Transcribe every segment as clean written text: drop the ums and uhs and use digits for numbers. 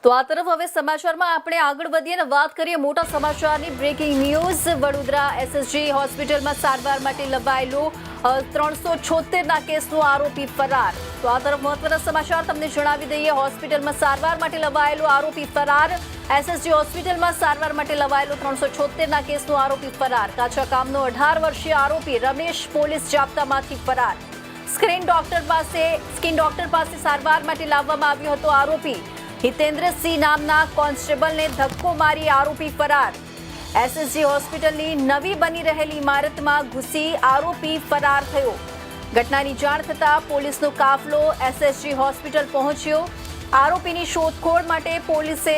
તો આ તરફ હવે સમાચારમાં આપણે આગળ વધીએ અને વાત કરીએ મોટા સમાચારની બ્રેકિંગ ન્યૂઝ। વડોદરા એસએસજી હોસ્પિટલમાં સારવાર માટે લવાયેલું 376ના કેસનો આરોપી ફરાર। તો આ તરફ મહત્વના સમાચાર તમને જણાવી દઈએ, હોસ્પિટલમાં સારવાર માટે લવાયેલો આરોપી ફરાર। એસએસજી હોસ્પિટલમાં સારવાર માટે લવાયેલો 376ના કેસનો આરોપી ફરાર। કાચા કામનો 18 વર્ષીય આરોપી રમેશ પોલીસ જાપ્તામાંથી ફરાર। સ્કિન ડોક્ટર પાસે સારવાર માટે લાવવામાં આવ્યો હતો આરોપી। હિતેન્દ્રસિંહ નામના કોન્સ્ટેબલને ધક્કો મારી આરોપી ફરાર। એસએસજી હોસ્પિટલની નવી બની રહેલી ઇમારતમાં ઘૂસી આરોપી ફરાર થયો। ઘટનાની જાણ થતાં પોલીસનો કાફલો એસએસજી હોસ્પિટલ પહોંચ્યો। આરોપીની શોધખોળ માટે પોલીસે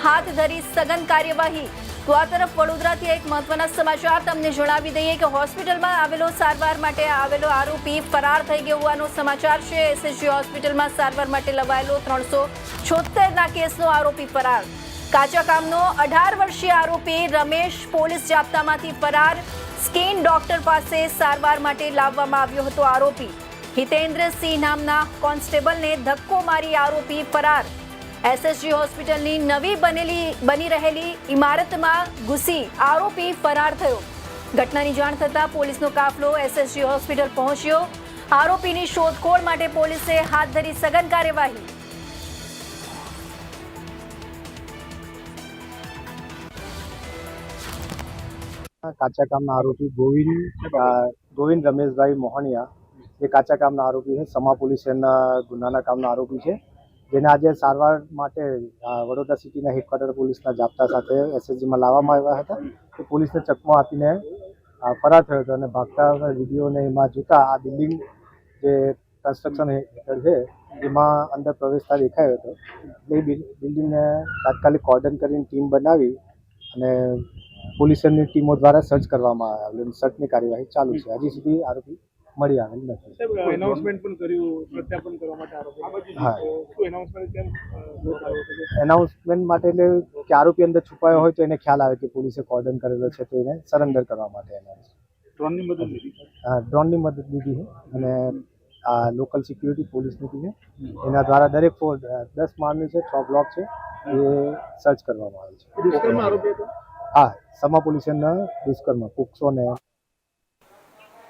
હાથ ધરી સઘન કાર્યવાહી। તો આ તરફ વડોદરાથી એક મહત્વના સમાચાર તમને જણાવી દઈએ કે હોસ્પિટલમાં આવેલો સારવાર માટે આવેલો આરોપી ફરાર થઈ ગયો હોવાનો સમાચાર છે। એસએસજી હોસ્પિટલમાં સારવાર માટે લવાયેલો 376ના કેસનો આરોપી ફરાર। કાચા કામનો 18 વર્ષીય આરોપી રમેશ પોલીસ જાપ્તામાંથી ફરાર। સ્કિન ડોક્ટર પાસે સારવાર માટે લાવવામાં આવ્યો હતો આરોપી। હિતેન્દ્રસિંહ નામના કોન્સ્ટેબલને ધક્કો મારી આરોપી ફરાર। એસએસજી હોસ્પિટલની નવી બની રહેલી ઇમારતમાં ઘૂસી આરોપી ફરાર થયો। ઘટનાની જાણ થતાં પોલીસનો કાફલો એસએસજી હોસ્પિટલ પહોંચ્યો। આરોપીની શોધખોળ માટે પોલીસે હાથ ધરી સઘન કાર્યવાહી। કાચા કામના આરોપી ગોવિંદ રમેશભાઈ મોહનિયા જે કાચા કામના આરોપી છે, સમા પોલીસ સ્ટેશનના ગુનાના કામના આરોપી છે, જેને આજે સારવાર માટે વડોદરા સિટીના હેડક્વાર્ટર પોલીસના જાપ્તા સાથે એસએસજીમાં લાવવામાં આવ્યા હતા। તો પોલીસને ચકમો આપીને ફરાર થયો હતો અને ભાગતા વિડીયોને એમાં જોતા આ બિલ્ડિંગ જે કન્સ્ટ્રક્શન હેઠળ છે એમાં અંદર પ્રવેશતા દેખાયો હતો। એટલે એ બિલ્ડિંગને તાત્કાલિક કોર્ડન કરીને ટીમ બનાવી અને પોલીસની ટીમો દ્વારા સર્ચ કરવામાં આવેલ। સર્ચની કાર્યવાહી ચાલુ છે। હજી સુધી આરોપી મળી આવેલ નથી। એનાઉન્સમેન્ટ પણ કર્યું પ્રત્યાર્પણ કરવા માટે આરોપી। હા, શું એનાઉન્સમેન્ટ કેમ એનાઉન્સમેન્ટ માટે એટલે કે આરોપી અંદર છુપાયો હોય તો એને ખ્યાલ આવે કે પોલીસે કોર્ડન કરેલો છે, તો એને સરેન્ડર કરવા માટે ડ્રોનની મદદ લીધી? ડ્રોનની મદદ લીધી છે અને આ લોકલ સિક્યુરિટી પોલીસની ટીમે એના દ્વારા દરેક 10 માળની છે, 6 બ્લોક છે, એ સર્ચ કરવામાં આવે છે। દુષ્કર્મ આરોપી હતો? હા, સમા પોલીસ સ્ટેશનના દુષ્કર્મ પોક્સો ને